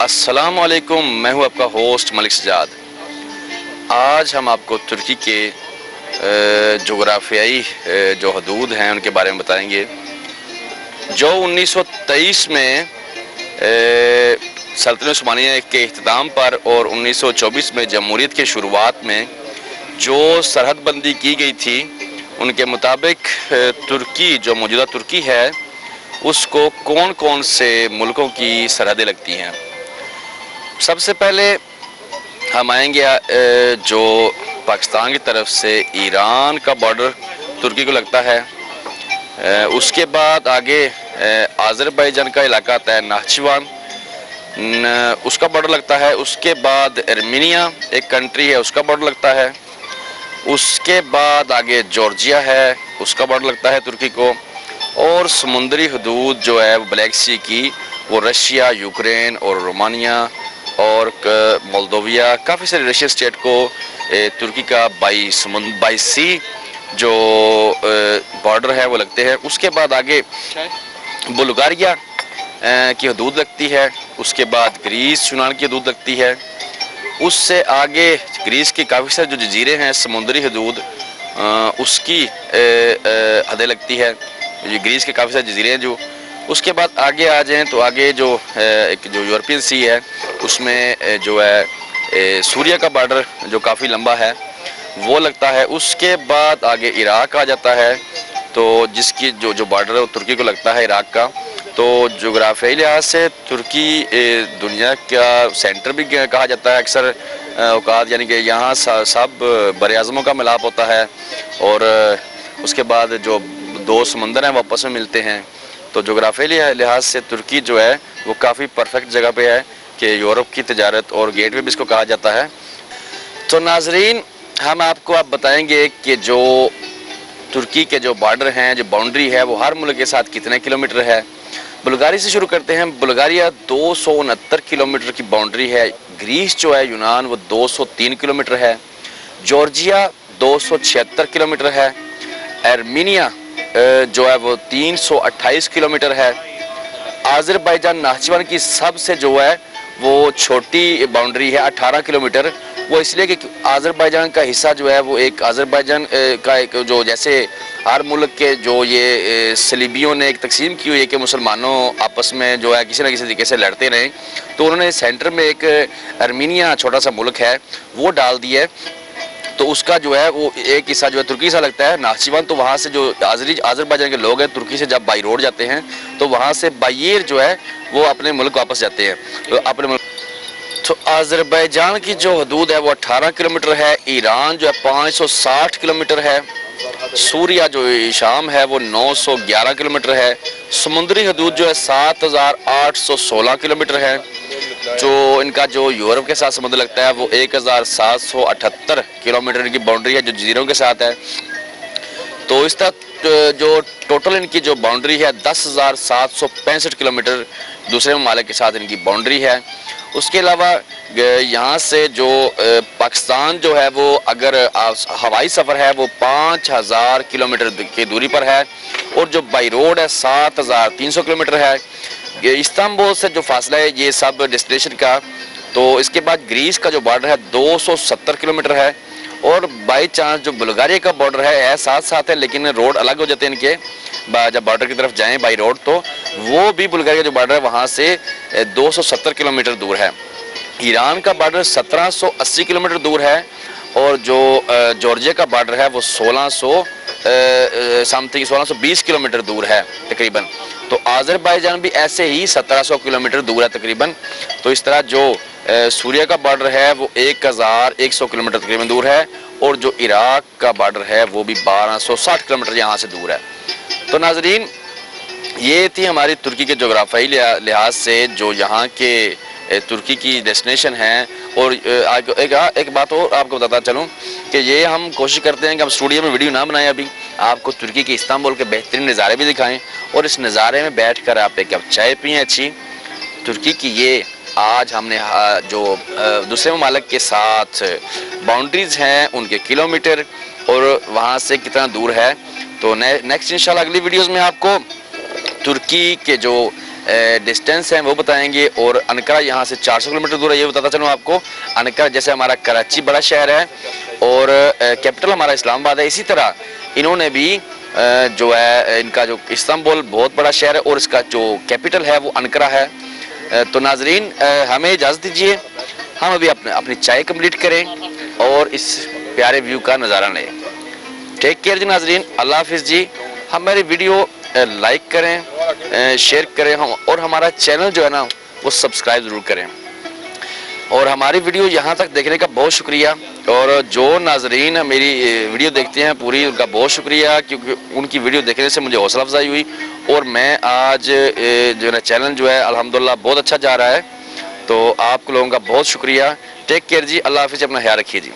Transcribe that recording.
السلام علیکم، میں ہوں آپ کا ہوسٹ ملک سجاد۔ آج ہم آپ کو ترکی کے جغرافیائی جو حدود ہیں ان کے بارے میں بتائیں گے، جو 1923 میں سلطنت عثمانیہ کے اختتام پر اور 1924 میں جمہوریت کے شروعات میں جو سرحد بندی کی گئی تھی، ان کے مطابق ترکی جو موجودہ ترکی ہے اس کو کون کون سے ملکوں کی سرحدیں لگتی ہیں۔ سب سے پہلے ہم آئیں گے جو پاکستان کی طرف سے ایران کا بارڈر ترکی کو لگتا ہے، اس کے بعد آگے آذربائیجان کا علاقہ آتا ہے، ناہچیوان اس کا بارڈر لگتا ہے، اس کے بعد ارمینیا ایک کنٹری ہے اس کا بارڈر لگتا ہے، اس کے بعد آگے جارجیا ہے اس کا بارڈر لگتا ہے ترکی کو، اور سمندری حدود جو ہے وہ بلیک سی کی وہ رشیا، یوکرین اور رومانیہ اور مولدویا، کافی سارے رشین اسٹیٹ کو ترکی کا بائی سی جو بارڈر ہے وہ لگتے ہیں۔ اس کے بعد آگے بلغاریہ کی حدود لگتی ہے، اس کے بعد گریس یونان کی حدود لگتی ہے، اس سے آگے گریس کے کافی سارے جو جزیرے ہیں سمندری حدود اس کی حدیں لگتی ہے، گریس کے کافی سارے جزیرے ہیں جو۔ اس کے بعد آگے آ جائیں تو آگے جو ایک جو یورپین سی ہے اس میں جو ہے سوریہ کا بارڈر جو کافی لمبا ہے وہ لگتا ہے۔ اس کے بعد آگے عراق آ جاتا ہے، تو جس کی جو بارڈر ہے وہ ترکی کو لگتا ہے عراق کا۔ تو جغرافیائی لحاظ سے ترکی دنیا کا سینٹر بھی کہا جاتا ہے اکثر اوقات، یعنی کہ یہاں سب بر اعظموں کا ملاپ ہوتا ہے، اور اس کے بعد جو دو سمندر ہیں وہ آپس میں ملتے ہیں۔ تو جغرافیائی لحاظ سے ترکی جو ہے وہ کافی پرفیکٹ جگہ پہ ہے کہ یورپ کی تجارت اور گیٹ وے بھی اس کو کہا جاتا ہے۔ تو ناظرین، ہم آپ کو بتائیں گے کہ جو ترکی کے جو بارڈر ہیں، جو باؤنڈری ہے وہ ہر ملک کے ساتھ کتنے کلومیٹر ہے۔ بلغاریہ سے شروع کرتے ہیں۔ بلغاریہ 269 کلومیٹر کی باؤنڈری ہے۔ گریس جو ہے یونان وہ 203 کلومیٹر ہے۔ جارجیا 276 کلومیٹر ہے۔ ارمینیا جو ہے وہ 328 کلومیٹر ہے۔ آذربائیجان ناہچیوان کی سب سے جو ہے وہ چھوٹی باؤنڈری ہے 18 کلومیٹر، وہ اس لیے کہ آذربائیجان کا حصہ جو ہے وہ ایک آذربائیجان کا ایک جو جیسے ہر ملک کے جو یہ صلیبیوں نے ایک تقسیم کی ہوئی ہے کہ مسلمانوں آپس میں جو ہے کسی نہ کسی طریقے سے لڑتے رہیں، تو انہوں نے سینٹر میں ایک ارمینیا چھوٹا سا ملک ہے وہ ڈال دی ہے، تو اس کا جو ہے وہ ایک حصہ جو ہے ترکی سے لگتا ہے ناہچیوان۔ تو وہاں سے جو آذربائیجان کے لوگ ہیں ترکی سے جب بائی روڈ جاتے ہیں تو وہاں سے بائی ایئر جو ہے وہ اپنے ملک واپس جاتے ہیں اپنے ملک۔ تو آذربائیجان کی جو حدود ہے وہ 18 کلومیٹر ہے۔ ایران جو ہے 560 کلومیٹر ہے۔ سوریہ جو شام ہے وہ 911 کلومیٹر ہے۔ سمندری حدود جو ہے 7816 کلومیٹر ہے۔ جو ان کا جو یورپ کے ساتھ سمندر لگتا ہے وہ 1778 کلومیٹر کی باؤنڈری ہے جو جزیروں کے ساتھ ہے۔ تو اس طرح جو ٹوٹل ان کی جو باؤنڈری ہے 10,765 کلومیٹر دوسرے ممالک کے ساتھ ان کی باؤنڈری ہے۔ اس کے علاوہ یہاں سے جو پاکستان جو ہے وہ اگر ہوائی سفر ہے وہ 5000 کلومیٹر کی دوری پر ہے، اور جو بائی روڈ ہے 7300 کلومیٹر ہے۔ استنبول سے جو فاصلہ ہے یہ سب ڈیسٹینیشن کا۔ تو اس کے بعد گریس کا جو بارڈر ہے 270 کلومیٹر ہے، اور بائی چانس جو بلغاریہ کا بارڈر ہے ساتھ ساتھ ہے لیکن روڈ الگ ہو جاتے ہیں ان کے، جب بارڈر کی طرف جائیں بائی روڈ تو وہ بھی بلغاریہ کا جو بارڈر ہے وہاں سے 270 کلومیٹر دور ہے۔ ایران کا بارڈر 1780 کلومیٹر دور ہے، اور جو جارجیا کا بارڈر ہے وہ 1620 کلومیٹر دور ہے تقریباً۔ تو آذربائیجان بھی ایسے ہی 1700 کلومیٹر دور ہے تقریباً۔ تو اس طرح جو سوریہ کا بارڈر ہے وہ 1100 کلومیٹر تقریباً دور ہے، اور جو عراق کا بارڈر ہے وہ بھی 1260 کلومیٹر یہاں سے دور ہے۔ تو ناظرین، یہ تھی ہماری ترکی کے جغرافیائی لحاظ سے جو یہاں کے ترکی کی ڈیسٹینیشن ہیں۔ اور ایک بات اور آپ کو بتاتا چلوں کہ یہ ہم کوشش کرتے ہیں کہ ہم اسٹوڈیو میں ویڈیو نہ بنائیں، ابھی آپ کو ترکی کے استنبول کے بہترین نظارے بھی دکھائیں، اور اس نظارے میں بیٹھ کر آپ ایک کپ چائے پئیں اچھی۔ ترکی کی یہ آج ہم نے جو دوسرے ممالک کے ساتھ باؤنڈریز ہیں ان کے کلومیٹر اور وہاں سے کتنا دور ہے۔ تو نیکسٹ انشاءاللہ اگلی ویڈیوز میں آپ کو ترکی کے جو ڈسٹینس ہیں وہ بتائیں گے، اور انقرہ یہاں سے 400 کلومیٹر دور ہے یہ بتاتا چلوں آپ کو۔ انقرہ جیسے ہمارا کراچی بڑا شہر ہے اور کیپٹل ہمارا اسلام آباد ہے، اسی طرح انہوں نے بھی جو ہے ان کا جو استنبول بہت بڑا شہر ہے اور اس کا جو کیپٹل ہے وہ انقرہ ہے۔ تو ناظرین ہمیں اجازت دیجیے، ہم ابھی اپنی چائے کمپلیٹ کریں اور اس پیارے ویو کا نظارہ لیں۔ ٹیک کیئر جی ناظرین، اللہ حافظ جی۔ ہماری ویڈیو لائک کریں، شیئر کریں اور ہمارا چینل جو ہے نا وہ سبسکرائب ضرور کریں، اور ہماری ویڈیو یہاں تک دیکھنے کا بہت شکریہ۔ اور جو ناظرین میری ویڈیو دیکھتے ہیں پوری، ان کا بہت شکریہ، کیونکہ ان کی ویڈیو دیکھنے سے مجھے حوصلہ افزائی ہوئی، اور میں آج جو ہے چینل جو ہے الحمدللہ بہت اچھا جا رہا ہے۔ تو آپ لوگوں کا بہت شکریہ۔ ٹیک کیئر جی، اللہ حافظ، اپنا خیال رکھیے جی۔